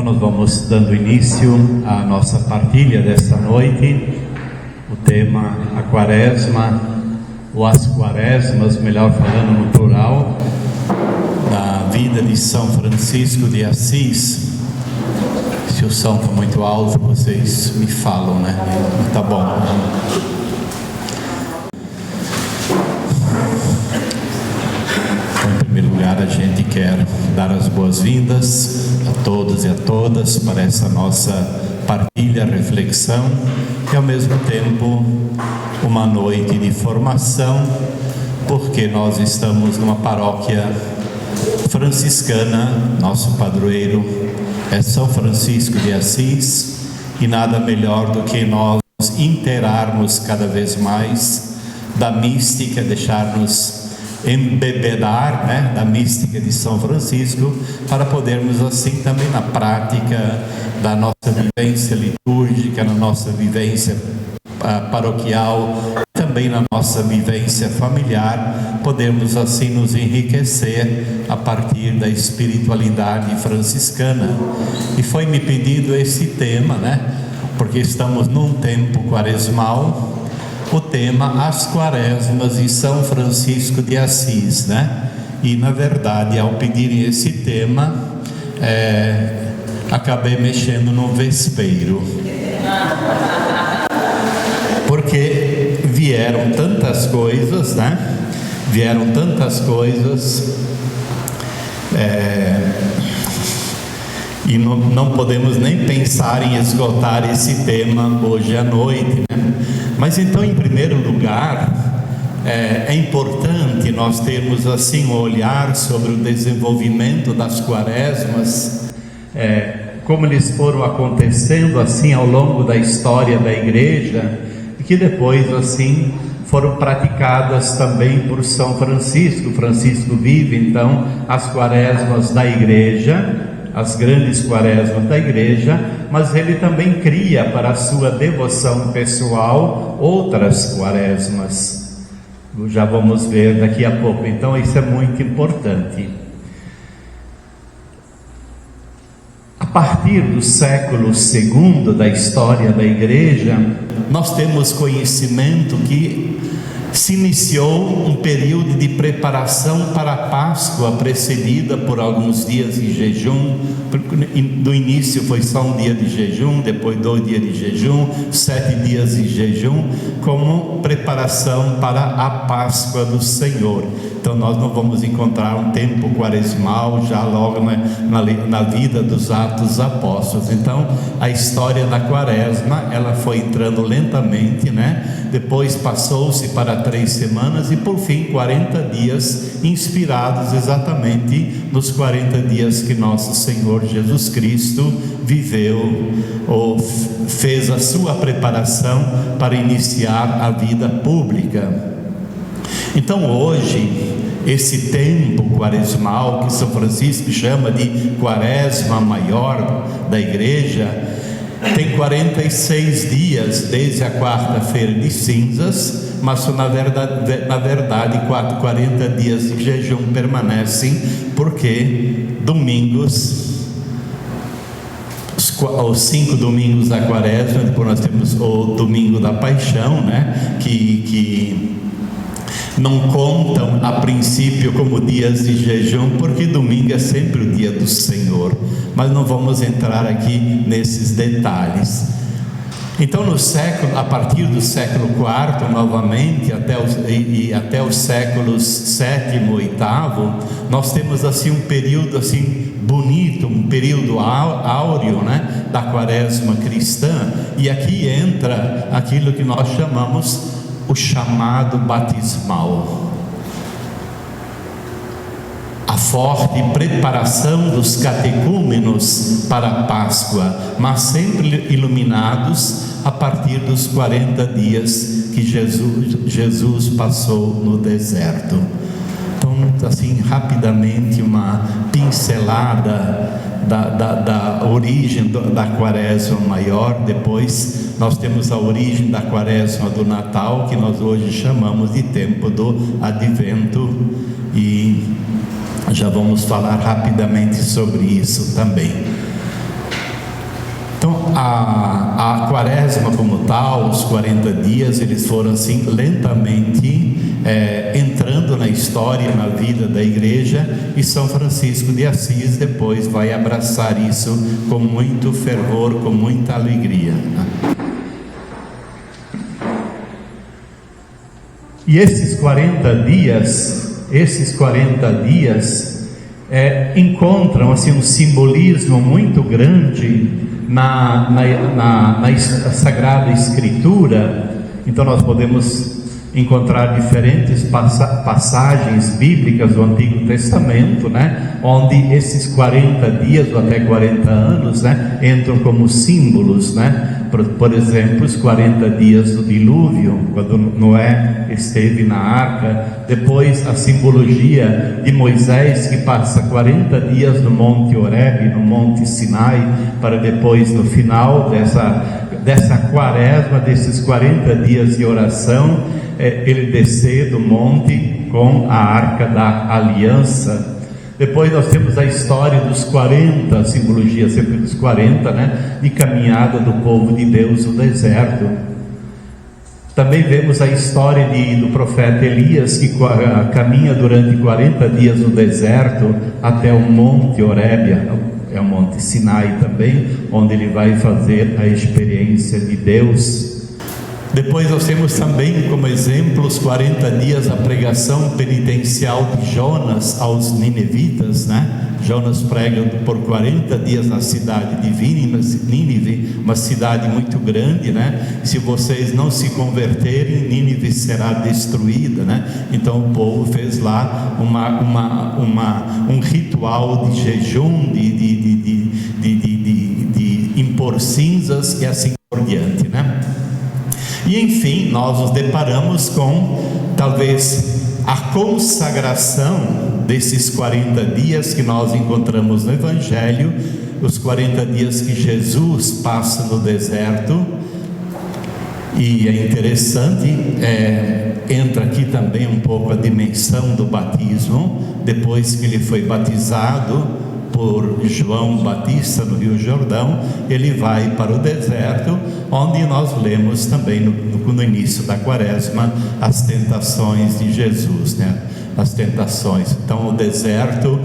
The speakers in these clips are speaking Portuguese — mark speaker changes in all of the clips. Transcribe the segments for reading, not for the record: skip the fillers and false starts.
Speaker 1: nós vamos dando início à nossa partilha desta noite. O tema a quaresma, ou as quaresmas, melhor falando no plural, da vida de São Francisco de Assis. Se o som está muito alto, vocês me falam, né? Tá bom. Então, em primeiro lugar, a gente quer dar as boas-vindas a todos e a todas para essa nossa partilha, reflexão e ao mesmo tempo uma noite de formação, porque nós estamos numa paróquia franciscana. Nosso padroeiro é São Francisco de Assis, e nada melhor do que nós inteirarmos cada vez mais da mística, deixar-nos embebedar, né, da mística de São Francisco, para podermos assim também na prática da nossa vivência litúrgica, na nossa vivência paroquial, também na nossa vivência familiar, podermos assim nos enriquecer a partir da espiritualidade franciscana. E foi me pedido esse tema, né, porque estamos num tempo quaresmal, o tema as quaresmas de São Francisco de Assis, né? E na verdade, ao pedirem esse tema, acabei mexendo no vespeiro, porque vieram tantas coisas, né? Vieram tantas coisas, e não podemos nem pensar em esgotar esse tema hoje à noite, né? Mas então, em primeiro lugar, é importante nós termos assim um olhar sobre o desenvolvimento das quaresmas, como eles foram acontecendo assim ao longo da história da igreja, e que depois assim foram praticadas também por São Francisco. Francisco vive então as quaresmas da igreja, as grandes quaresmas da igreja, mas ele também cria para a sua devoção pessoal outras quaresmas. Já vamos ver daqui a pouco, então isso é muito importante. A partir do século II da história da igreja, nós temos conhecimento que se iniciou um período de preparação para a Páscoa, precedida por alguns dias de jejum. Do início foi só um dia de jejum, depois 2 dias de jejum, 7 dias de jejum, como preparação para a Páscoa do Senhor. Então nós não vamos encontrar um tempo quaresmal já logo na vida dos Atos Apóstolos. Então a história da quaresma, ela foi entrando lentamente, né? Depois passou-se para 3 semanas e por fim 40 dias, inspirados exatamente nos 40 dias que nosso Senhor Jesus Cristo viveu, ou fez a sua preparação para iniciar a vida pública. Então hoje, esse tempo quaresmal que São Francisco chama de quaresma maior da igreja, tem 46 dias desde a quarta-feira de cinzas, mas na verdade 40 dias de jejum permanecem, porque domingos, os 5 domingos da quaresma, depois nós temos o domingo da paixão, né, que não contam a princípio como dias de jejum, porque domingo é sempre o dia do Senhor, mas não vamos entrar aqui nesses detalhes. Então a partir do século IV novamente até os séculos VII, VIII, nós temos assim um período assim bonito, um período áureo, né, da quaresma cristã. E aqui entra aquilo que nós chamamos o chamado batismal, a forte preparação dos catecúmenos para a Páscoa, mas sempre iluminados a partir dos 40 dias que Jesus passou no deserto. Então, assim, rapidamente uma pincelada da origem da quaresma maior. Depois nós temos a origem da quaresma do Natal, que nós hoje chamamos de tempo do Advento, e já vamos falar rapidamente sobre isso também. Então, a quaresma como tal, os 40 dias, eles foram assim lentamente entrando na história, na vida da igreja, e São Francisco de Assis depois vai abraçar isso com muito fervor, com muita alegria. E esses 40 dias encontram assim um simbolismo muito grande na Sagrada Escritura. Então nós podemos encontrar diferentes passagens bíblicas do Antigo Testamento, né, onde esses 40 dias ou até 40 anos, né, entram como símbolos, né? Por exemplo, os 40 dias do dilúvio, quando Noé esteve na arca. Depois a simbologia de Moisés, que passa 40 dias no Monte Horebe, no Monte Sinai, para depois, no final dessa quaresma, desses 40 dias de oração, ele descer do monte com a arca da aliança. Depois nós temos a história dos 40, a simbologia sempre dos 40, né, de caminhada do povo de Deus no deserto. Também vemos a história do profeta Elias, que caminha durante 40 dias no deserto até o Monte Horebe, é o Monte Sinai também, onde ele vai fazer a experiência de Deus. Depois nós temos também como exemplo os 40 dias da pregação penitencial de Jonas aos ninivitas, né? Jonas prega por 40 dias na cidade de Nínive, uma cidade muito grande, né? Se vocês não se converterem, Nínive será destruída, né? Então o povo fez lá um ritual de jejum, de impor cinzas e assim por diante, né? E enfim, nós nos deparamos com talvez a consagração desses 40 dias que nós encontramos no Evangelho, os 40 dias que Jesus passa no deserto. E é interessante, entra aqui também um pouco a dimensão do batismo. Depois que ele foi batizado por João Batista no Rio Jordão, ele vai para o deserto, onde nós lemos também no início da quaresma as tentações de Jesus, né? As tentações. Então o deserto,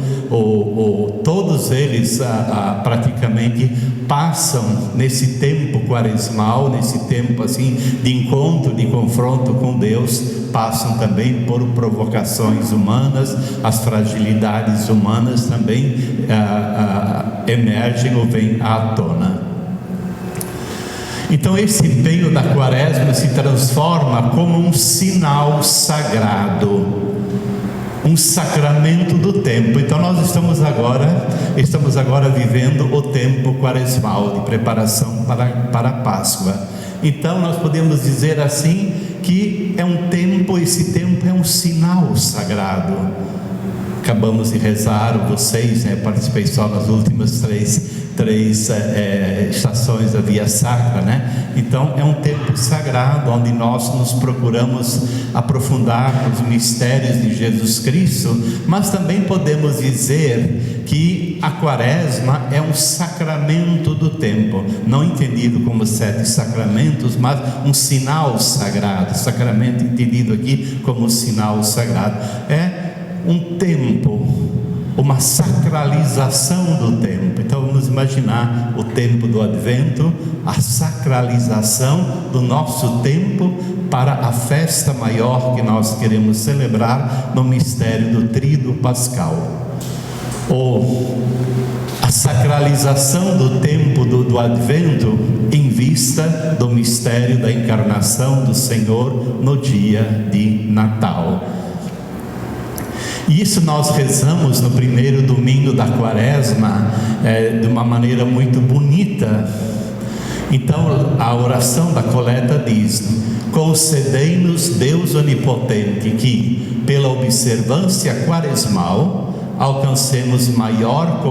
Speaker 1: todos eles praticamente passam nesse tempo quaresmal, nesse tempo assim de encontro, de confronto com Deus, passam também por provocações humanas, as fragilidades humanas também emergem ou vêm à tona. Então esse empenho da quaresma se transforma como um sinal sagrado, um sacramento do tempo. Então nós estamos agora vivendo o tempo quaresmal de preparação para a Páscoa. Então nós podemos dizer assim que esse tempo é um sinal sagrado. Acabamos de rezar, vocês, né, participei só nas últimas três estações da Via Sacra, né? Então é um tempo sagrado, onde nós nos procuramos aprofundar os mistérios de Jesus Cristo, mas também podemos dizer que a quaresma é um sacramento do tempo, não entendido como 7 sacramentos, mas um sinal sagrado. Sacramento entendido aqui como sinal sagrado, é um tempo, uma sacralização do tempo. Então vamos imaginar o tempo do Advento, a sacralização do nosso tempo para a festa maior que nós queremos celebrar no mistério do Tríduo Pascal, ou a sacralização do tempo do Advento em vista do mistério da encarnação do Senhor no dia de Natal. E isso nós rezamos no primeiro domingo da quaresma, de uma maneira muito bonita. Então a oração da coleta diz: concedei-nos, Deus onipotente, que pela observância quaresmal alcancemos maior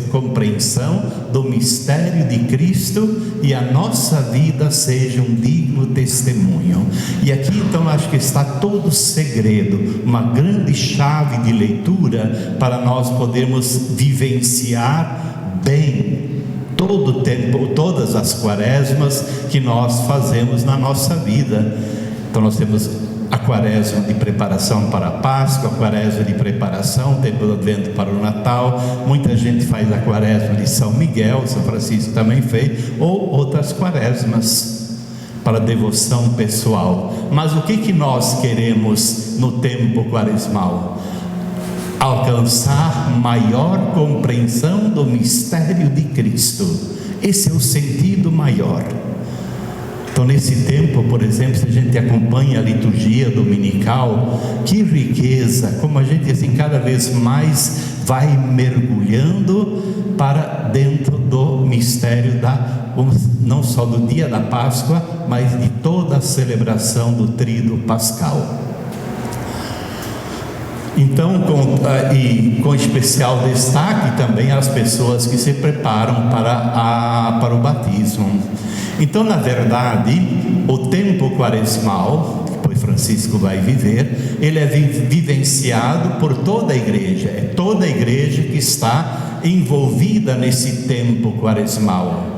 Speaker 1: compreensão do mistério de Cristo e a nossa vida seja um digno testemunho. E aqui então acho que está todo o segredo, uma grande chave de leitura para nós podermos vivenciar bem todo o tempo, todas as quaresmas que nós fazemos na nossa vida. Então nós temos a quaresma de preparação para a Páscoa, a quaresma de preparação, tempo do Advento para o Natal. Muita gente faz a quaresma de São Miguel, São Francisco também fez, ou outras quaresmas para devoção pessoal. Mas o que nós queremos no tempo quaresmal? Alcançar maior compreensão do mistério de Cristo. Esse é o sentido maior. Então, nesse tempo, por exemplo, se a gente acompanha a liturgia dominical, que riqueza, como a gente assim cada vez mais vai mergulhando para dentro do mistério não só do dia da Páscoa, mas de toda a celebração do tríduo pascal. Então, com especial destaque também as pessoas que se preparam para o batismo. Então, na verdade, o tempo quaresmal, que depois Francisco vai viver, ele é vivenciado por toda a igreja. É toda a igreja que está envolvida nesse tempo quaresmal.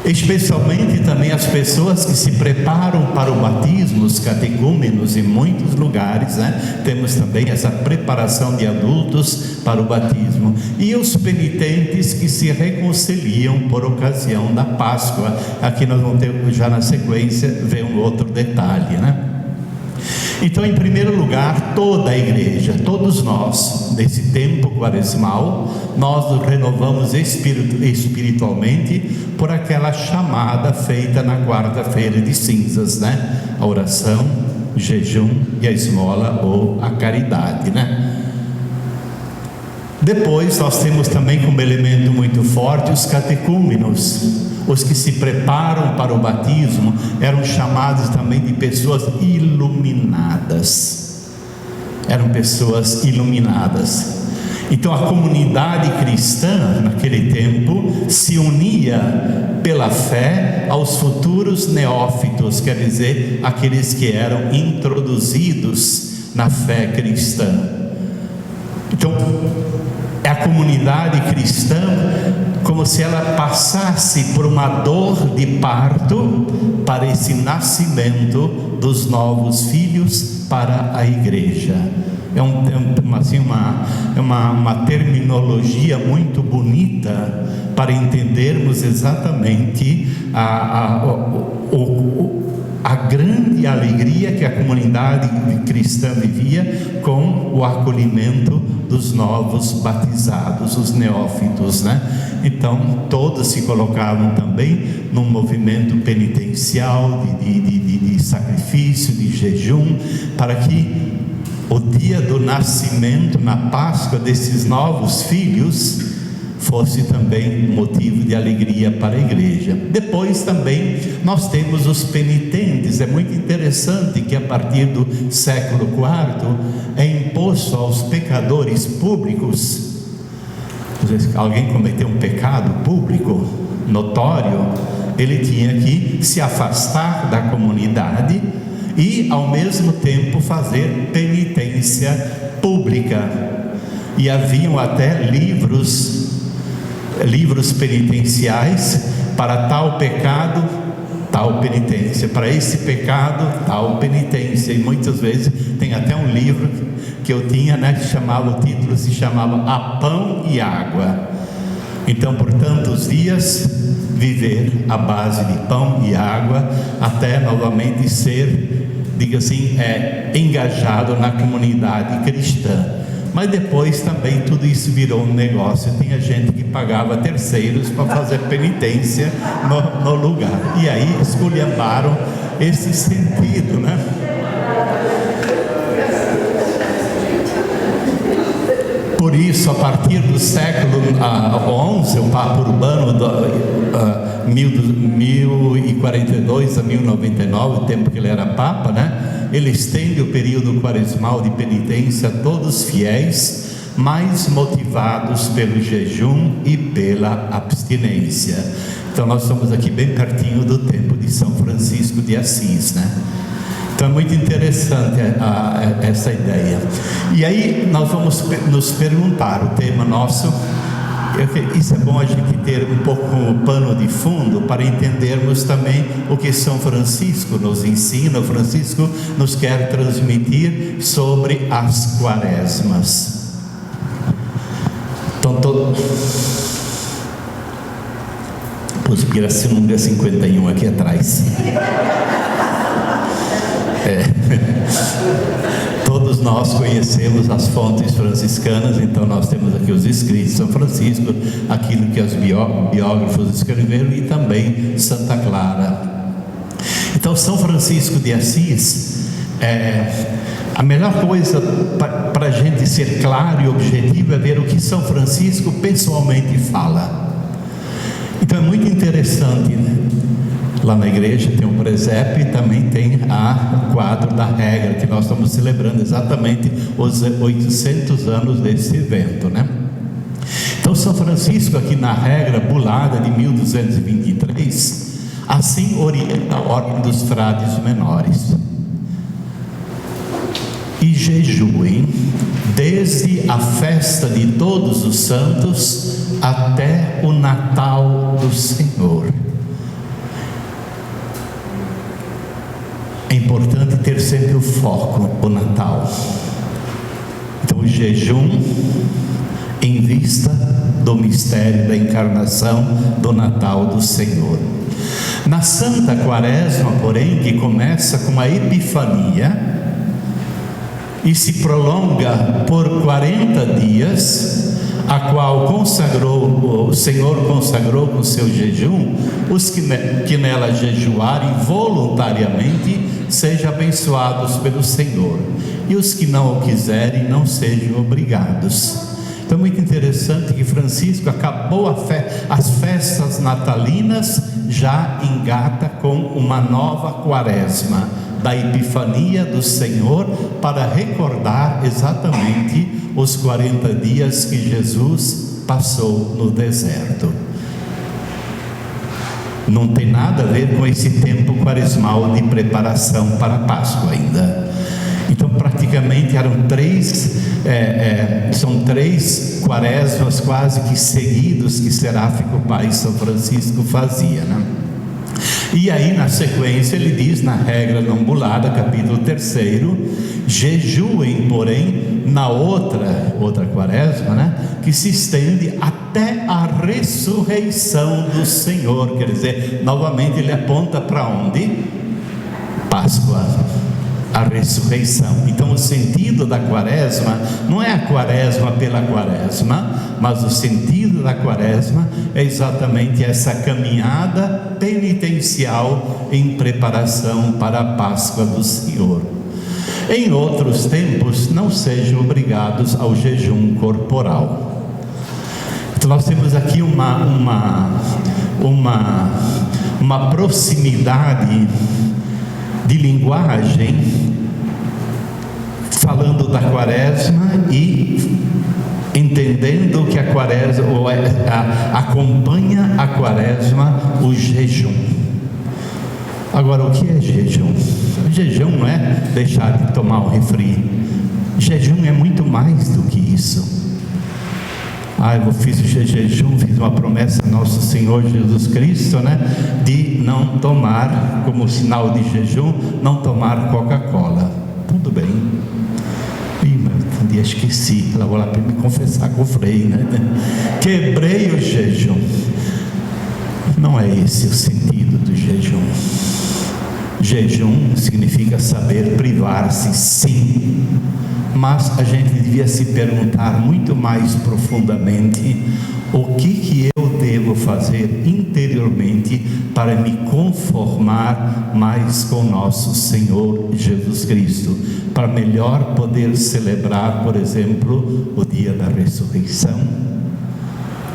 Speaker 1: Especialmente também as pessoas que se preparam para o batismo, os catecúmenos, em muitos lugares, né? Temos também essa preparação de adultos para o batismo, e os penitentes que se reconciliam por ocasião da Páscoa. Aqui nós vamos ter, já na sequência, ver um outro detalhe, né? Então, em primeiro lugar, toda a igreja, todos nós, nesse tempo quaresmal, nós nos renovamos espiritualmente por aquela chamada feita na quarta-feira de cinzas, né? A oração, o jejum e a esmola ou a caridade, né? Depois nós temos também como elemento muito forte os catecúmenos. Os que se preparam para o batismo eram chamados também de pessoas iluminadas. Eram pessoas iluminadas. Então a comunidade cristã naquele tempo se unia pela fé aos futuros neófitos, quer dizer, aqueles que eram introduzidos na fé cristã. Então é a comunidade cristã como se ela passasse por uma dor de parto para esse nascimento dos novos filhos para a igreja. É uma terminologia muito bonita para entendermos exatamente a grande alegria que a comunidade cristã vivia com o acolhimento dos novos batizados, os neófitos, né? Então todos se colocavam também num movimento penitencial de sacrifício, de jejum, para que o dia do nascimento, na Páscoa desses novos filhos, fosse também motivo de alegria para a igreja. Depois também nós temos os penitentes. É muito interessante que a partir do século IV é imposto aos pecadores públicos. Alguém cometeu um pecado público, notório, ele tinha que se afastar da comunidade e ao mesmo tempo fazer penitência pública. E haviam até livros penitenciais: para tal pecado, tal penitência, para esse pecado, tal penitência. E muitas vezes tem até um livro que eu tinha, né, que o título se chamava A Pão e Água. Então, por tantos dias, viver à base de pão e água, até novamente ser, diga assim, engajado na comunidade cristã. Mas depois também tudo isso virou um negócio. Tinha gente que pagava terceiros para fazer penitência no lugar. E aí esculhambaram esse sentido, né? Por isso, a partir do século XI, o Papa Urbano, 1042 a 1099, o tempo que ele era Papa, né? Ele estende o período quaresmal de penitência a todos os fiéis, mais motivados pelo jejum e pela abstinência. Então nós estamos aqui bem pertinho do tempo de São Francisco de Assis, né? Então é muito interessante essa ideia. E aí nós vamos nos perguntar, o tema nosso Isso é bom a gente ter um pouco como pano de fundo para entendermos também o que São Francisco nos ensina. O Francisco nos quer transmitir sobre as quaresmas. Então, pus Pirassununga 51 aqui atrás. Todos nós conhecemos as fontes franciscanas, então nós temos aqui os escritos de São Francisco, aquilo que os biógrafos escreveram, e também Santa Clara. Então, São Francisco de Assis, a melhor coisa para a gente ser claro e objetivo é ver o que São Francisco pessoalmente fala. Então é muito interessante, né? Lá na igreja tem um presépio e também tem o quadro da regra, que nós estamos celebrando exatamente os 800 anos desse evento, né? Então São Francisco, aqui na regra bulada de 1223, assim orienta a ordem dos frades menores: e jejuem desde a festa de todos os santos até o Natal do Senhor. É importante ter sempre o foco, o Natal. Então, o jejum em vista do mistério da encarnação, do Natal do Senhor. Na Santa Quaresma, porém, que começa com a Epifania e se prolonga por 40 dias, a qual o Senhor consagrou com seu jejum, os que nela jejuarem voluntariamente sejam abençoados pelo Senhor, e os que não o quiserem não sejam obrigados. Então é muito interessante que Francisco acabou as festas natalinas, já engata com uma nova quaresma da Epifania do Senhor, para recordar exatamente os 40 dias que Jesus passou no deserto. Não tem nada a ver com esse tempo quaresmal de preparação para a Páscoa ainda. Então praticamente são três quaresmas quase que seguidos que Seráfico Pai São Francisco fazia, né? E aí na sequência ele diz na regra não bulada, capítulo 3, jejuem porém na outra quaresma, né, que se estende até a ressurreição do Senhor. Quer dizer, novamente ele aponta para onde? Páscoa, a ressurreição. Então o sentido da quaresma não é a quaresma pela quaresma, mas o sentido da quaresma é exatamente essa caminhada penitencial em preparação para a Páscoa do Senhor. Em outros tempos, não sejam obrigados ao jejum corporal. Então nós temos aqui uma proximidade de linguagem, falando da quaresma e entendendo que a quaresma acompanha a quaresma o jejum. Agora, o que é jejum? Jejum não é deixar de tomar um refri. Jejum é muito mais do que isso. Eu fiz o jejum, fiz uma promessa a nosso Senhor Jesus Cristo, né, de não tomar, como sinal de jejum, não tomar Coca-Cola. Tudo bem. Um dia esqueci, ela vou lá para me confessar com o Frei, né? Quebrei o jejum. Não é esse o sentido do jejum. Jejum significa saber privar-se, sim, mas a gente devia se perguntar muito mais profundamente o que eu devo fazer interiormente para me conformar mais com nosso Senhor Jesus Cristo, para melhor poder celebrar, por exemplo, o dia da ressurreição.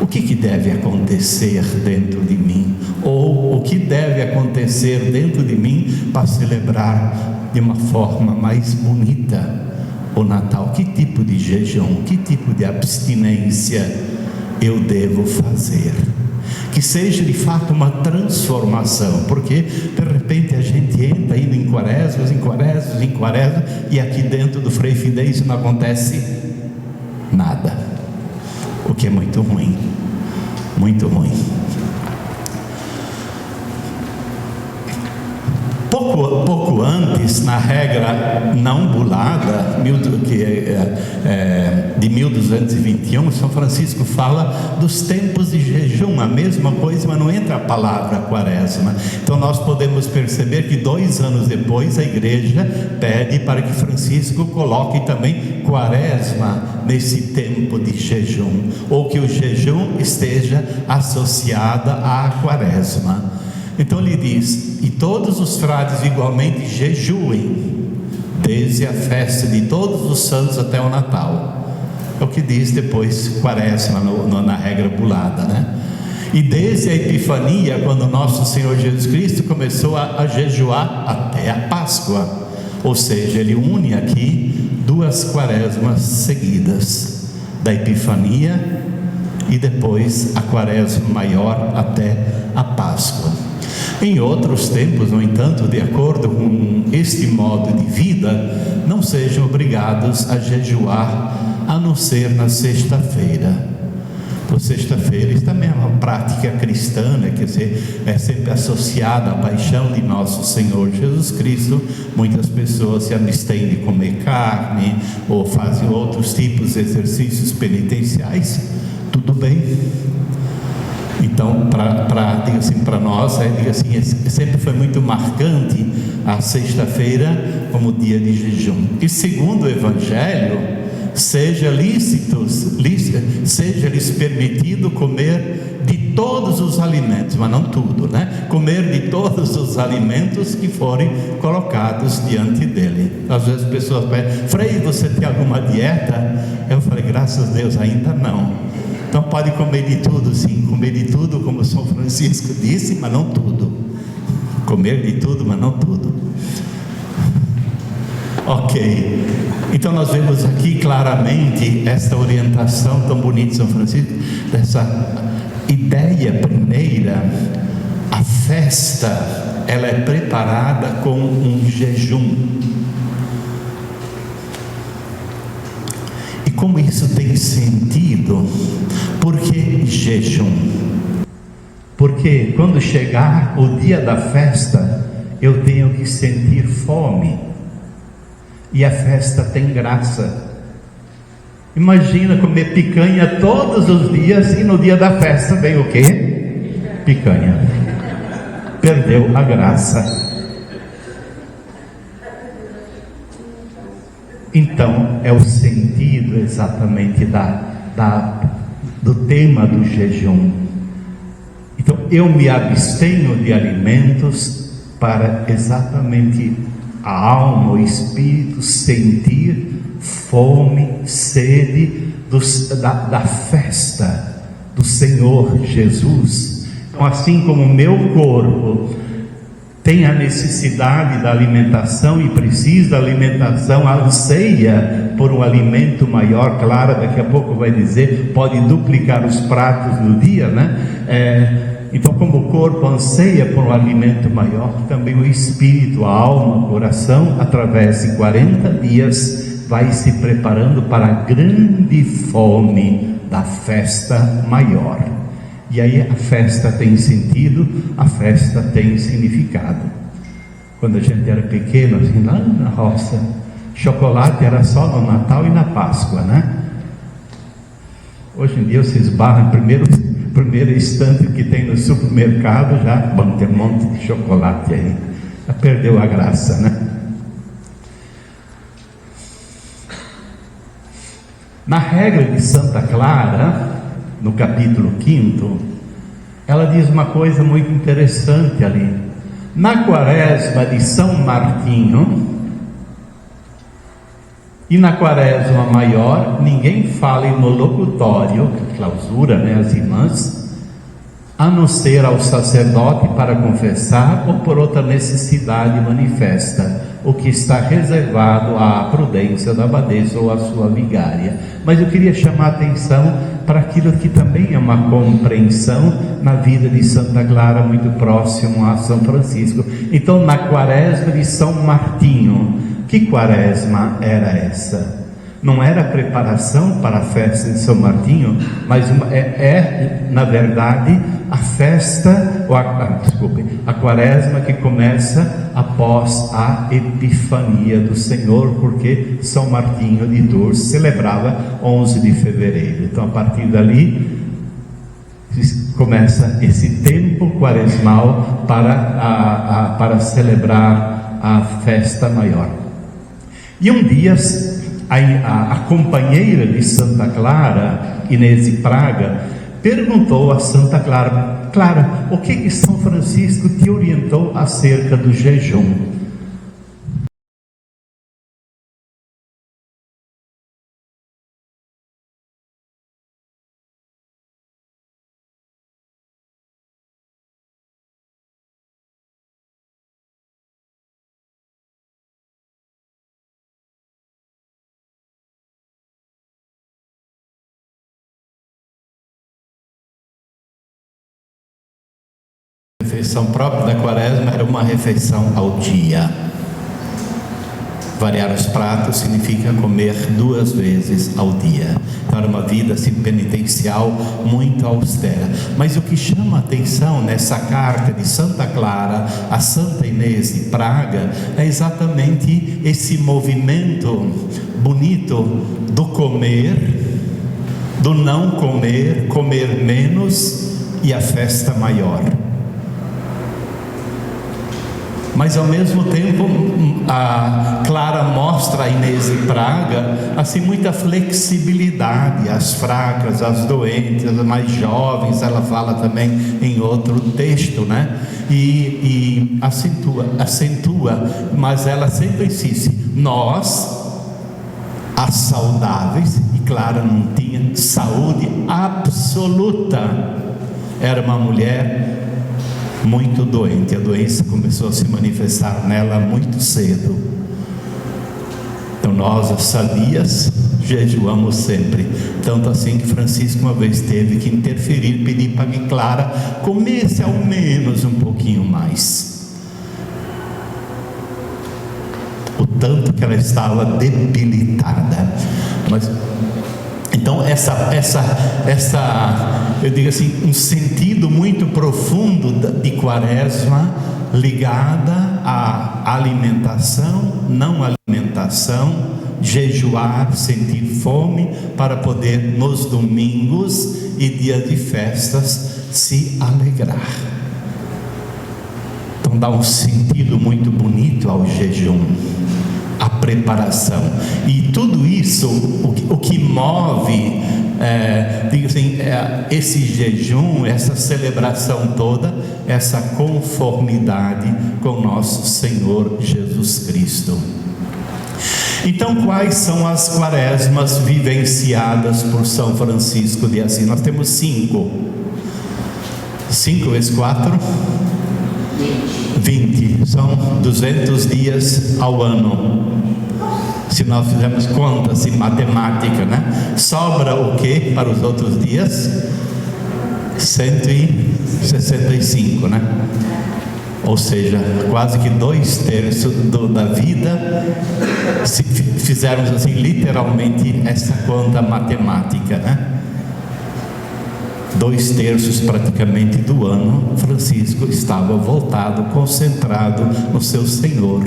Speaker 1: O que deve acontecer dentro de mim? Ou o que deve acontecer dentro de mim para celebrar de uma forma mais bonita o Natal? Que tipo de jejum, que tipo de abstinência eu devo fazer? Que seja de fato uma transformação, porque de repente a gente entra indo em quaresmas, e aqui dentro do Frei Fidei não acontece nada, o que é muito ruim. muito ruim. Pouco antes, na regra não bulada, de 1221, São Francisco fala dos tempos de jejum, a mesma coisa, mas não entra a palavra quaresma. Então nós podemos perceber que 2 anos depois a igreja pede para que Francisco coloque também quaresma nesse tempo de jejum, ou que o jejum esteja associado à quaresma. Então ele diz: e todos os frades igualmente jejuem, desde a festa de todos os santos até o Natal. É o que diz depois quaresma na regra bulada, né? E desde a Epifania, quando nosso Senhor Jesus Cristo começou a jejuar até a Páscoa. Ou seja, ele une aqui 2 quaresmas seguidas, da Epifania e depois a quaresma maior até a Páscoa. Em outros tempos, no entanto, de acordo com este modo de vida, não sejam obrigados a jejuar, a não ser na sexta-feira. Por sexta-feira, isso também é uma prática cristã, né? Quer dizer, é sempre associada à paixão de nosso Senhor Jesus Cristo. Muitas pessoas se abstêm de comer carne, ou fazem outros tipos de exercícios penitenciais. Tudo bem. Então, para nós, sempre foi muito marcante a sexta-feira como dia de jejum. E segundo o Evangelho, seja lhes permitido comer de todos os alimentos, mas não tudo, né? Comer de todos os alimentos que forem colocados diante dele. Às vezes as pessoas pedem: Frei, você tem alguma dieta? Eu falei: graças a Deus, ainda não. Então pode comer de tudo, sim, comer de tudo, como São Francisco disse, mas não tudo. Comer de tudo, mas não tudo. Ok, então nós vemos aqui claramente esta orientação tão bonita de São Francisco, dessa ideia primeira. A festa, ela é preparada com um jejum. E como isso tem sentido? Por que jejum? Porque quando chegar o dia da festa, eu tenho que sentir fome. E a festa tem graça. Imagina comer picanha todos os dias e no dia da festa vem o quê? Picanha. Perdeu a graça. Então é o sentido exatamente do tema do jejum. Então eu me abstenho de alimentos para exatamente a alma, o espírito sentir fome, sede da festa do Senhor Jesus. Então, assim como o meu corpo tem a necessidade da alimentação e precisa da alimentação, anseia por um alimento maior, claro, daqui a pouco vai dizer, pode duplicar os pratos do dia, né? Então, como o corpo anseia por um alimento maior, também o espírito, a alma, o coração, através de 40 dias, vai se preparando para a grande fome da festa maior. E aí a festa tem sentido, a festa tem significado. Quando a gente era pequeno, assim, lá na roça, chocolate era só no Natal e na Páscoa, né? Hoje em dia você esbarra no primeiro estante que tem no supermercado, já tem um monte de chocolate aí, já perdeu a graça, né? Na regra de Santa Clara, no capítulo 5, ela diz uma coisa muito interessante ali. Na quaresma de São Martinho e na quaresma maior, ninguém fale no locutório, clausura, né, as irmãs, a não ser ao sacerdote para confessar ou por outra necessidade manifesta, o que está reservado à prudência da abadesa ou à sua vigária. Mas eu queria chamar a atenção para aquilo que também é uma compreensão na vida de Santa Clara, muito próximo a São Francisco. Então, na quaresma de São Martinho, que quaresma era essa? Não era preparação para a festa de São Martinho, mas na verdade a festa, a quaresma que começa após a Epifania do Senhor, porque São Martinho de Tours celebrava 11 de fevereiro. Então, a partir dali começa esse tempo quaresmal para celebrar a festa maior. E um dia a companheira de Santa Clara, Inês de Praga, perguntou a Santa Clara: Clara, o que São Francisco te orientou acerca do jejum? A refeição própria da quaresma era uma refeição ao dia. Variar os pratos significa comer 2 vezes ao dia. Então era uma vida assim, penitencial muito austera. Mas o que chama a atenção nessa carta de Santa Clara a Santa Inês de Praga é exatamente esse movimento bonito do comer, do não comer, comer menos e a festa maior. Mas ao mesmo tempo a Clara mostra a Inês de Praga assim muita flexibilidade, as fracas, as doentes, as mais jovens, ela fala também em outro texto, né? E acentua, mas ela sempre insiste: nós, as saudáveis, e Clara não tinha saúde absoluta, era uma mulher muito doente, a doença começou a se manifestar nela muito cedo. Então nós, as sadias, jejuamos sempre, tanto assim que Francisco uma vez teve que interferir, pedir para que Clara comesse ao menos um pouquinho mais, o tanto que ela estava debilitada. Mas então eu digo assim, um sentido muito profundo de quaresma ligada à alimentação, não alimentação, jejuar, sentir fome para poder nos domingos e dias de festas se alegrar. Então dá um sentido muito bonito ao jejum, a preparação, e tudo isso, o que move, esse jejum, essa celebração toda, essa conformidade com nosso Senhor Jesus Cristo. Então, quais são as quaresmas vivenciadas por São Francisco de Assis? Nós temos 5 vezes 4, 20, são 200 dias ao ano. Se nós fizermos contas em matemática, né? Sobra o que para os outros dias? 165, né? Ou seja, quase que 2/3 da vida, se fizermos assim literalmente essa conta matemática, né? 2/3 praticamente do ano, Francisco estava voltado, concentrado no seu Senhor.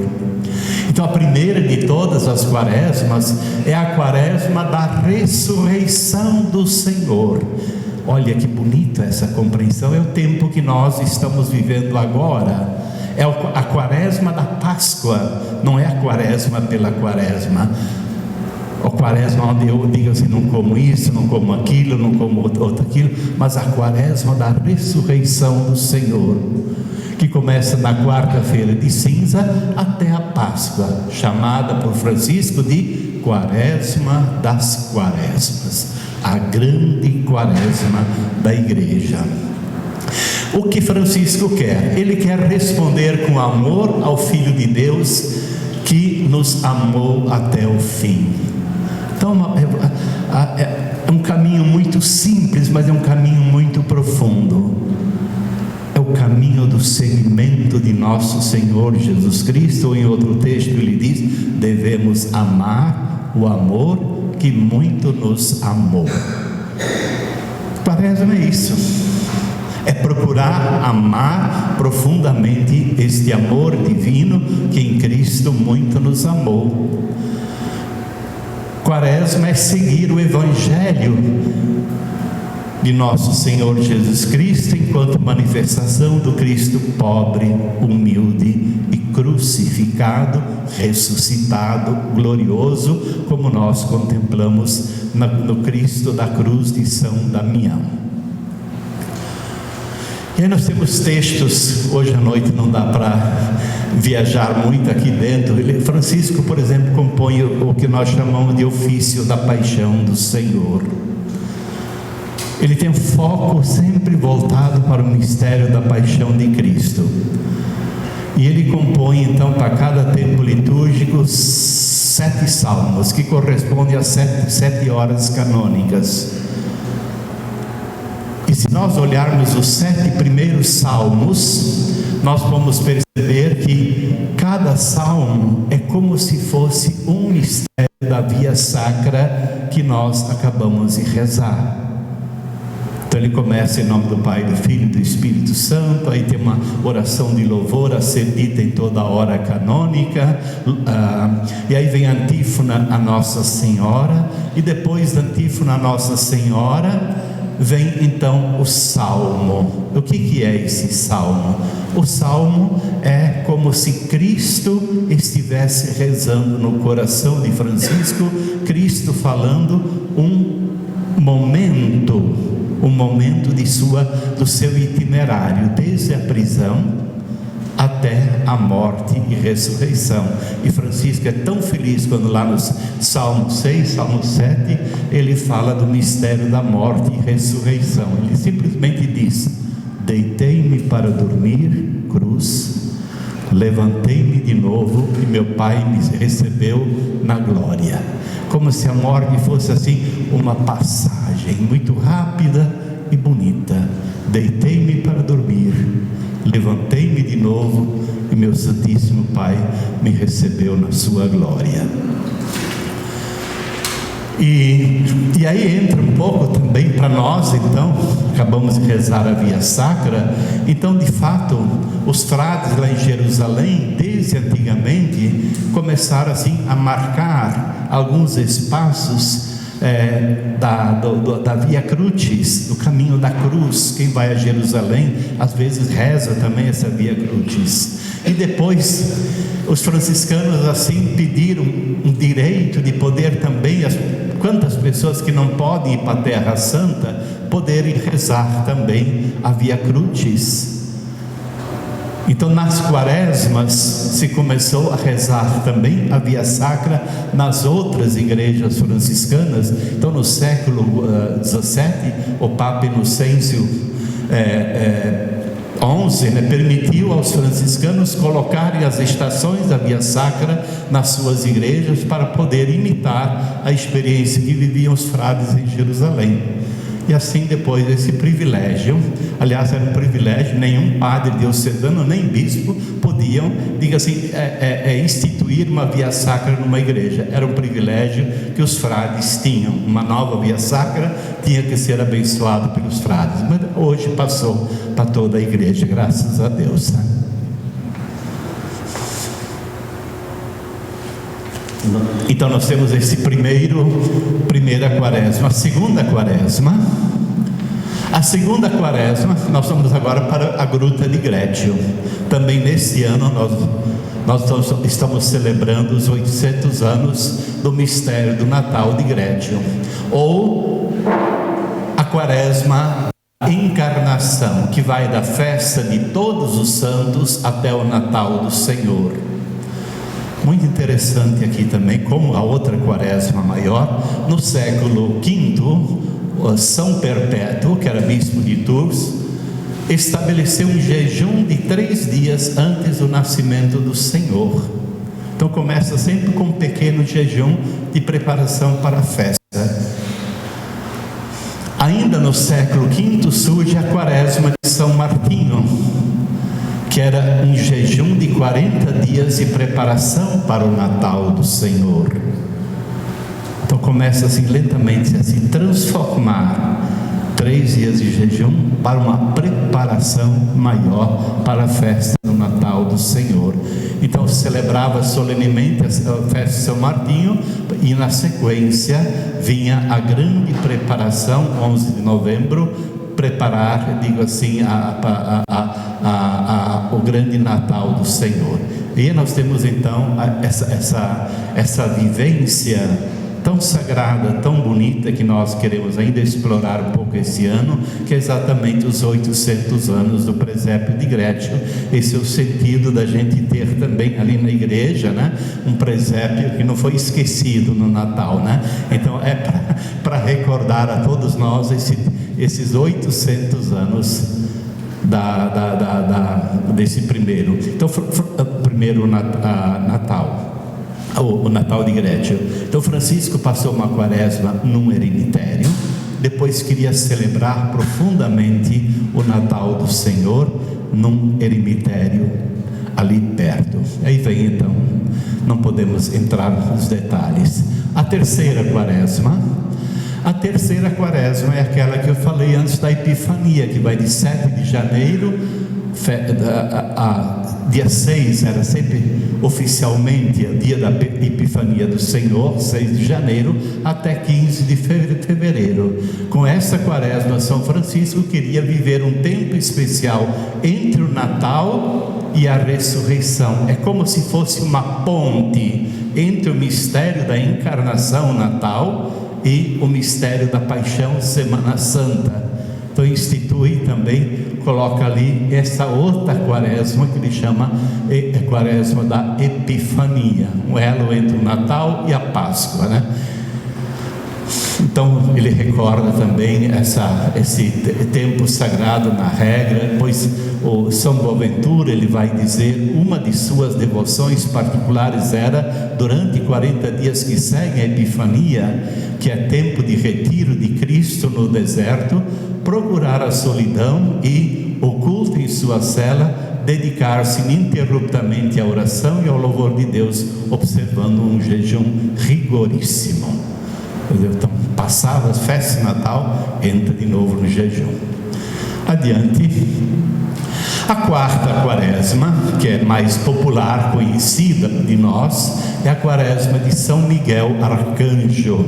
Speaker 1: Então a primeira de todas as quaresmas é a quaresma da ressurreição do Senhor. Olha que bonita essa compreensão, é o tempo que nós estamos vivendo agora. É a quaresma da Páscoa, não é a quaresma pela quaresma. A quaresma onde eu digo assim, não como isso, não como aquilo, não como outro aquilo, mas a quaresma da ressurreição do Senhor, que começa na quarta-feira de cinza até a Páscoa, chamada por Francisco de quaresma das quaresmas, a grande quaresma da igreja. O que Francisco quer? Ele quer responder com amor ao Filho de Deus que nos amou até o fim. Então é um caminho muito simples, mas é um caminho muito profundo. É o caminho do seguimento de nosso Senhor Jesus Cristo. Em outro texto ele diz: devemos amar, o amor que muito nos amou. Quaresma é isso, é procurar amar profundamente este amor divino que em Cristo muito nos amou. Quaresma é seguir o Evangelho de nosso Senhor Jesus Cristo enquanto manifestação do Cristo pobre, humilde e crucificado, ressuscitado, glorioso, como nós contemplamos no Cristo da cruz de São Damião. E aí nós temos textos, hoje à noite não dá para viajar muito aqui dentro. Francisco, por exemplo, compõe o que nós chamamos de ofício da paixão do Senhor. Ele tem um foco sempre voltado para o mistério da paixão de Cristo. E ele compõe então para cada tempo litúrgico 7 salmos, que correspondem às 7 horas canônicas. E se nós olharmos os 7 primeiros salmos, nós vamos perceber que cada salmo é como se fosse um mistério da via sacra que nós acabamos de rezar. Então ele começa em nome do Pai, do Filho e do Espírito Santo. Aí tem uma oração de louvor a ser dita em toda a hora canônica, e aí vem a antífona a Nossa Senhora, e depois da antífona a Nossa Senhora vem então o salmo. O que é esse salmo? O salmo é como se Cristo estivesse rezando no coração de Francisco, Cristo falando um momento do seu itinerário, desde a prisão até a morte e ressurreição. E Francisco é tão feliz quando lá no Salmo 6, Salmo 7, ele fala do mistério da morte e ressurreição. Ele simplesmente diz: deitei-me para dormir, cruz, levantei-me de novo e meu Pai me recebeu na glória. Como se a morte fosse assim uma passagem muito rápida e bonita. Deitei-me para dormir, levantei-me de novo e meu Santíssimo Pai me recebeu na sua glória. E aí entra um pouco também para nós, então, acabamos de rezar a via sacra. Então, de fato, os frades lá em Jerusalém, desde antigamente, começaram assim a marcar alguns espaços da Via Crucis, do caminho da cruz. Quem vai a Jerusalém, às vezes reza também essa Via Crucis. E depois, os franciscanos assim pediram um direito de poder também, quantas pessoas que não podem ir para a Terra Santa, poderem rezar também a Via Crucis. Então nas quaresmas se começou a rezar também a via sacra nas outras igrejas franciscanas. Então no século XVII, o Papa Inocêncio XI permitiu aos franciscanos colocarem as estações da via sacra nas suas igrejas para poder imitar a experiência que viviam os frades em Jerusalém. E assim depois esse privilégio, aliás era um privilégio, nenhum padre diocesano nem bispo podiam, diga assim, instituir uma via sacra numa igreja. Era um privilégio que os frades tinham. Uma nova via sacra tinha que ser abençoada pelos frades, mas hoje passou para toda a igreja, graças a Deus. Então nós temos esse primeira quaresma. A segunda quaresma, nós vamos agora para a Gruta de Grétio. Também neste ano nós estamos celebrando os 800 anos do mistério do Natal de Grétio, ou a quaresma encarnação, que vai da festa de todos os santos até o Natal do Senhor. Muito interessante aqui também, como a outra quaresma maior, no século V, São Perpétuo, que era bispo de Tours, estabeleceu um jejum de 3 dias antes do nascimento do Senhor. Então começa sempre com um pequeno jejum de preparação para a festa. Ainda no século V surge a quaresma de São Martinho, que era um jejum de 40 dias de preparação para o Natal do Senhor. Então começa assim lentamente a se transformar 3 dias de jejum para uma preparação maior para a festa do Natal do Senhor. Então celebrava solenemente a festa de São Martinho, e na sequência vinha a grande preparação, 11 de novembro, preparar, digo assim, o grande Natal do Senhor. E nós temos então essa vivência tão sagrada, tão bonita, que nós queremos ainda explorar um pouco esse ano, que é exatamente os 800 anos do presépio de Gretchen. Esse é o sentido da gente ter também ali na igreja, né, um presépio que não foi esquecido no Natal, né? Então é para recordar a todos nós esses 800 anos desse primeiro. Então, primeiro Natal, o Natal de Gretchen. Então Francisco passou uma quaresma num eremitério, depois queria celebrar profundamente o Natal do Senhor num eremitério ali perto. Aí vem então, não podemos entrar nos detalhes, a terceira quaresma. A terceira quaresma é aquela que eu falei antes da Epifania, que vai de 7 de janeiro dia 6, era sempre oficialmente o dia da Epifania do Senhor, 6 de janeiro, até 15 de fevereiro. Com essa quaresma, São Francisco queria viver um tempo especial entre o Natal e a ressurreição. É como se fosse uma ponte entre o mistério da encarnação, Natal, e o mistério da paixão, Semana Santa. Então institui também, coloca ali essa outra quaresma que ele chama quaresma da Epifania, um elo entre o Natal e a Páscoa, né? Então ele recorda também esse tempo sagrado na regra. Pois o São Boaventura, ele vai dizer, uma de suas devoções particulares era, durante 40 dias que seguem a Epifania, que é tempo de retiro de Cristo no deserto, procurar a solidão e, oculto em sua cela, dedicar-se ininterruptamente à oração e ao louvor de Deus, observando um jejum rigoríssimo. Então, passava a festa de Natal, entra de novo no jejum. Adiante, a quarta quaresma, que é mais popular, conhecida de nós, é a quaresma de São Miguel Arcanjo.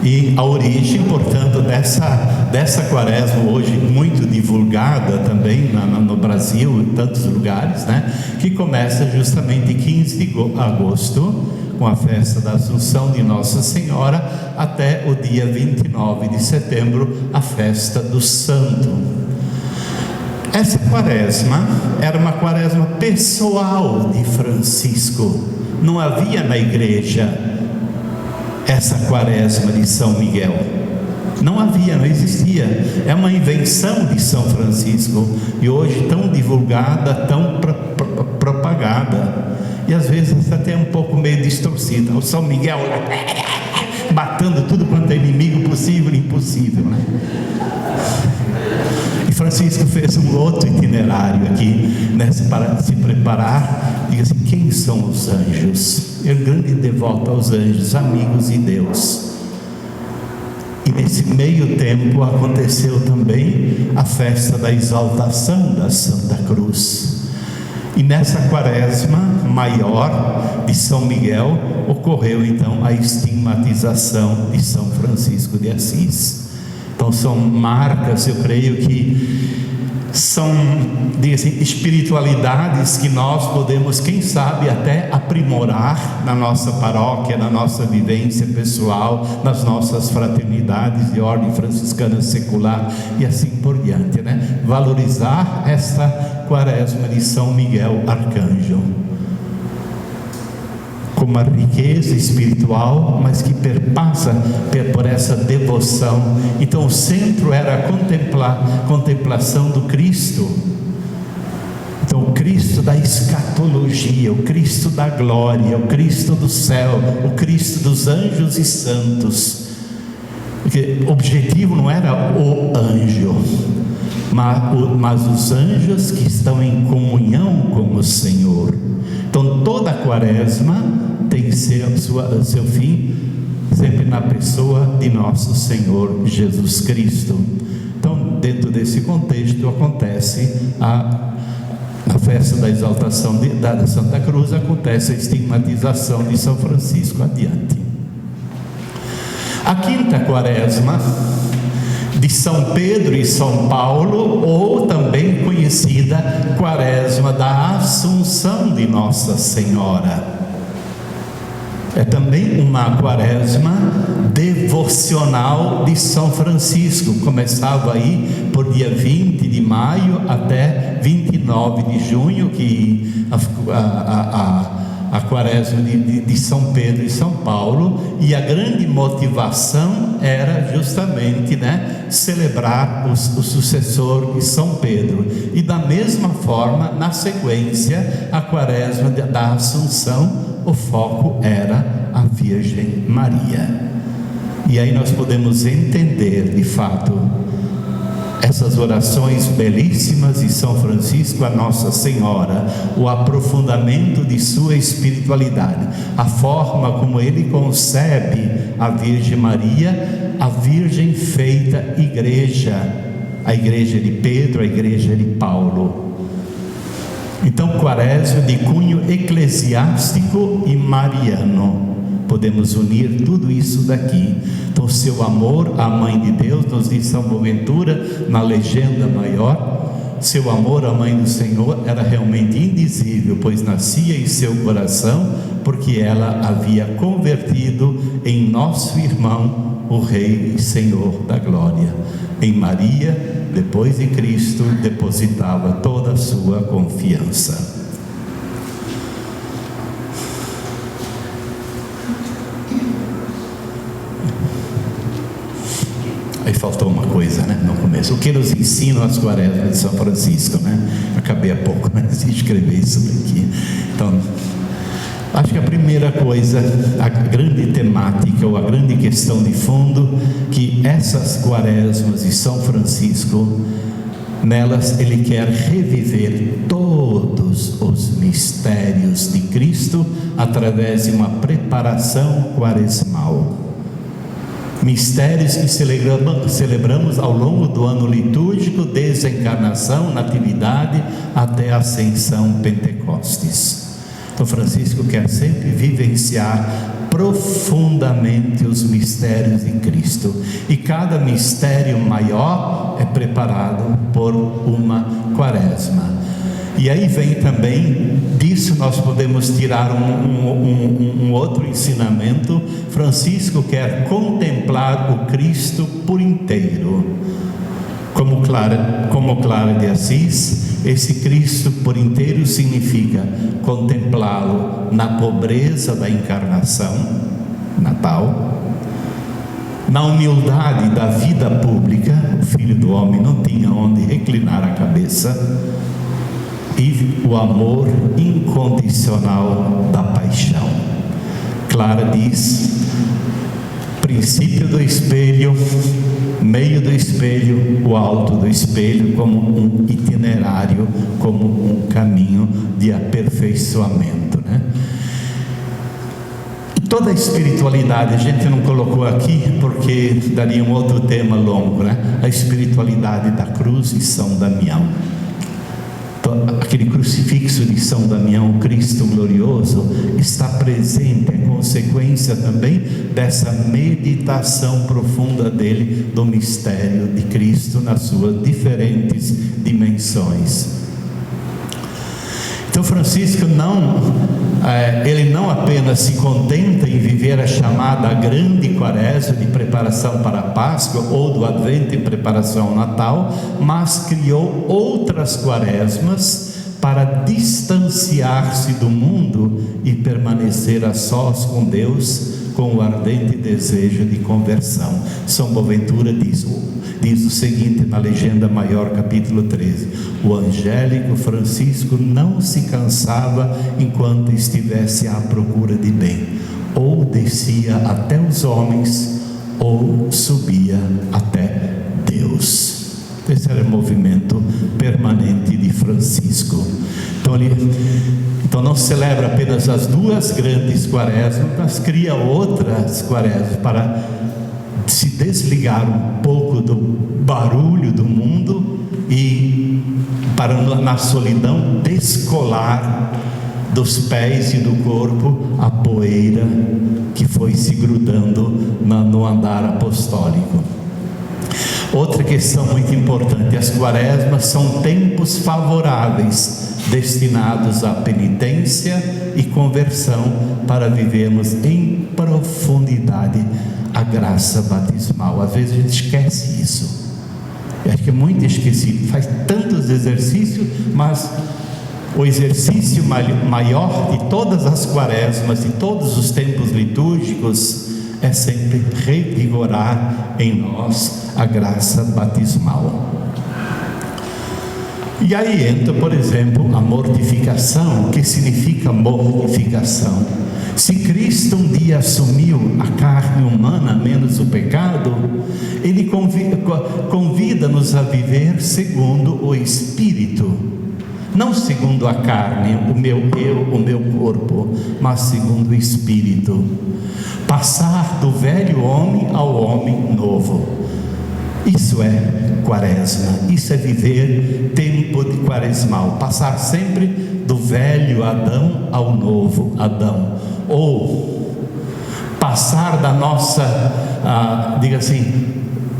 Speaker 1: E a origem, portanto, dessa quaresma, hoje muito divulgada também no Brasil, em tantos lugares, né? Que começa justamente 15 de agosto, com a festa da Assunção de Nossa Senhora, até o dia 29 de setembro, a festa do Santo. Essa quaresma era uma quaresma pessoal de Francisco. Não havia na igreja essa quaresma de São Miguel. Não havia, não existia. É uma invenção de São Francisco, e hoje tão divulgada, tão propagada, e às vezes até um pouco meio distorcida. O São Miguel matando tudo quanto é inimigo possível e impossível, né? E Francisco fez um outro itinerário aqui, né, para se preparar. Diga assim: quem são os anjos? É um grande devoto aos anjos, amigos de Deus. E nesse meio tempo aconteceu também a festa da exaltação da Santa Cruz. E nessa quaresma maior de São Miguel, ocorreu então a estigmatização de São Francisco de Assis. Então são marcas, eu creio que são, dizem, espiritualidades que nós podemos, quem sabe, até aprimorar na nossa paróquia, na nossa vivência pessoal, nas nossas fraternidades de ordem franciscana secular e assim por diante, né? Valorizar esta quaresma de São Miguel Arcanjo com uma riqueza espiritual, mas que perpassa por essa devoção. Então o centro era a contemplação do Cristo. Então o Cristo da escatologia, o Cristo da glória, o Cristo do céu, o Cristo dos anjos e santos. Porque o objetivo não era o anjo, mas os anjos que estão em comunhão com o Senhor. Então toda a quaresma tem seu fim sempre na pessoa de nosso Senhor Jesus Cristo. Então, dentro desse contexto, acontece na festa da exaltação da Santa Cruz, acontece a estigmatização de São Francisco. Adiante. A quinta quaresma de São Pedro e São Paulo, ou também conhecida quaresma da Assunção de Nossa Senhora. É também uma quaresma devocional de São Francisco. Começava aí por dia 20 de maio até 29 de junho, que a quaresma de São Pedro e São Paulo, e a grande motivação era justamente, celebrar o sucessor de São Pedro. E da mesma forma, na sequência, a quaresma da Assunção, o foco era a Virgem Maria. E aí nós podemos entender de fato essas orações belíssimas de São Francisco a Nossa Senhora, o aprofundamento de sua espiritualidade, a forma como ele concebe a Virgem Maria, a Virgem feita igreja, a igreja de Pedro, a igreja de Paulo. Então, quaresma de cunho eclesiástico e mariano. Podemos unir tudo isso daqui. Então, seu amor à Mãe de Deus, nos diz São Boaventura na legenda maior, seu amor à Mãe do Senhor era realmente indizível, pois nascia em seu coração, porque ela havia convertido em nosso irmão, o Rei e Senhor da Glória. Em Maria, depois de Cristo, depositava toda a sua confiança. Aí faltou uma coisa, no começo. O que nos ensinam as quaresmas de São Francisco, Acabei há pouco de escrever isso daqui. Então, acho que a primeira coisa, a grande temática ou a grande questão de fundo, que essas quaresmas de São Francisco, nelas ele quer reviver todos os mistérios de Cristo através de uma preparação quaresmal. Mistérios que celebramos ao longo do ano litúrgico, desde a encarnação, natividade, até a ascensão, Pentecostes. Então Francisco quer sempre vivenciar profundamente os mistérios de Cristo, e cada mistério maior é preparado por uma quaresma. E aí vem também, disso nós podemos tirar um outro ensinamento. Francisco quer contemplar o Cristo por inteiro. Como Clara de Assis, esse Cristo por inteiro significa contemplá-lo na pobreza da encarnação, Natal, na humildade da vida pública, o Filho do Homem não tinha onde reclinar a cabeça, e o amor incondicional da paixão. Clara diz: princípio do espelho, meio do espelho, o alto do espelho, como um itinerário, como um caminho de aperfeiçoamento, Toda a espiritualidade, a gente não colocou aqui porque daria um outro tema longo, A espiritualidade da cruz de São Damião. Aquele crucifixo de São Damião, o Cristo glorioso, está presente, é consequência também dessa meditação profunda dele, do mistério de Cristo nas suas diferentes dimensões. Então Francisco ele não apenas se contenta em viver a chamada grande quaresma de preparação para a Páscoa, ou do Advento em preparação ao Natal, mas criou outras quaresmas para distanciar-se do mundo e permanecer a sós com Deus, com o ardente desejo de conversão. São Boaventura diz o seguinte na legenda maior, capítulo 13: o angélico Francisco não se cansava enquanto estivesse à procura de bem, ou descia até os homens, ou subia até Deus. Esse era o movimento permanente de Francisco. Então não celebra apenas as duas grandes quaresmas, mas cria outras quaresmas para se desligar um pouco do barulho do mundo e para na solidão descolar dos pés e do corpo a poeira que foi se grudando no andar apostólico. Outra questão muito importante: as quaresmas são tempos favoráveis destinados à penitência e conversão para vivermos em profundidade a graça batismal. Às vezes a gente esquece isso. Eu acho que é muito esquecido. Faz tantos exercícios, mas o exercício maior de todas as quaresmas, de todos os tempos litúrgicos, é sempre revigorar em nós a graça batismal. E aí entra, por exemplo, a mortificação. O que significa mortificação? Se Cristo um dia assumiu a carne humana menos o pecado, Ele convida-nos a viver segundo o Espírito, não segundo a carne, o meu eu, o meu corpo, mas segundo o Espírito. Passar do velho homem ao homem novo. Isso é quaresma, isso é viver tempo de quaresmal, passar sempre do velho Adão ao novo Adão, ou passar da nossa, diga assim,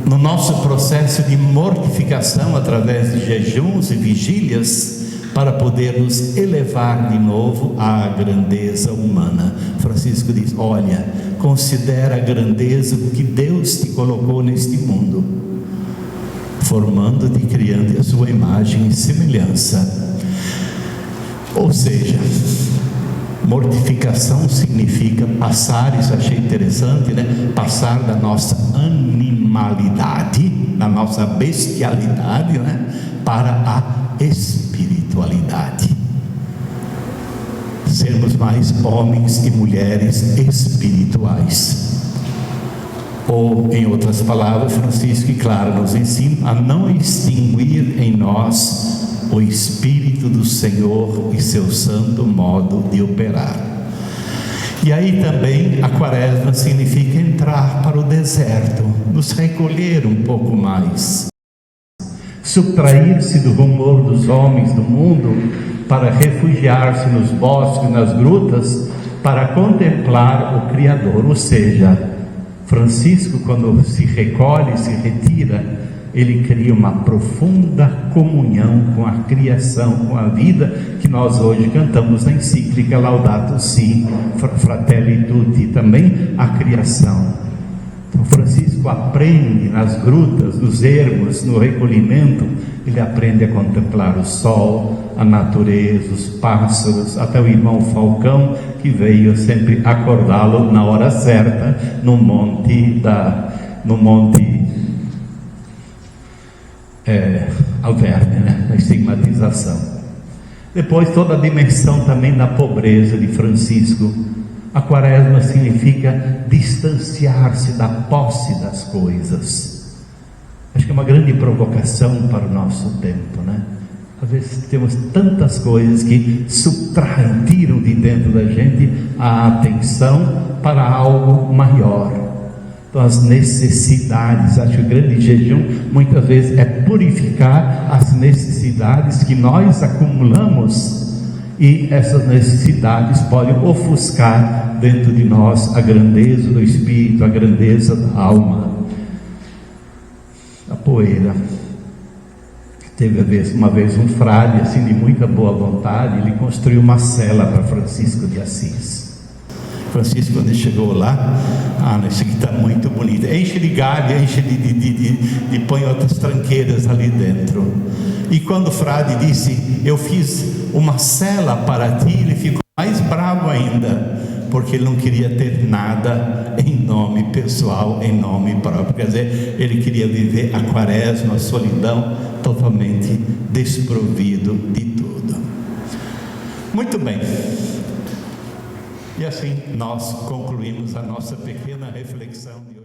Speaker 1: no nosso processo de mortificação através de jejuns e vigílias, para poder nos elevar de novo à grandeza humana. Francisco diz: olha, considera a grandeza do que Deus te colocou neste mundo, formando-te e criando a sua imagem e semelhança. Ou seja, mortificação significa passar, isso achei interessante, né? Passar da nossa animalidade, da nossa bestialidade, né? Para a espiritualidade. Sermos mais homens e mulheres espirituais. Ou, em outras palavras, Francisco, claro, nos ensina a não extinguir em nós o Espírito do Senhor e seu santo modo de operar. E aí também a quaresma significa entrar para o deserto, nos recolher um pouco mais, subtrair-se do rumor dos homens do mundo para refugiar-se nos bosques, nas grutas, para contemplar o Criador. Ou seja, Francisco, quando se recolhe, se retira, ele cria uma profunda comunhão com a criação, com a vida, que nós hoje cantamos na encíclica Laudato Si, Fratelli Tutti, também a criação. Então Francisco aprende nas grutas, nos ermos, no recolhimento, ele aprende a contemplar o sol, a natureza, os pássaros, até o irmão Falcão, que veio sempre acordá-lo na hora certa, no monte Alverne, né? Da estigmatização. Depois toda a dimensão também da pobreza de Francisco. A quaresma significa distanciar-se da posse das coisas. Acho que é uma grande provocação para o nosso tempo, né? Às vezes temos tantas coisas que subtraem, tiram de dentro da gente a atenção para algo maior. Então as necessidades, acho que o grande jejum muitas vezes é purificar as necessidades que nós acumulamos, e essas necessidades podem ofuscar dentro de nós a grandeza do Espírito, a grandeza da alma. A poeira. Teve uma vez um frade, assim, de muita boa vontade, ele construiu uma cela para Francisco de Assis. Francisco, quando ele chegou lá, isso aqui está muito bonito, enche de galho, enche de põe outras tranqueiras ali dentro. E quando o frade disse: eu fiz uma cela para ti, ele ficou mais bravo ainda, porque ele não queria ter nada em nome pessoal, em nome próprio. Quer dizer, ele queria viver a quaresma, a solidão, totalmente desprovido de tudo. Muito bem. E assim nós concluímos a nossa pequena reflexão.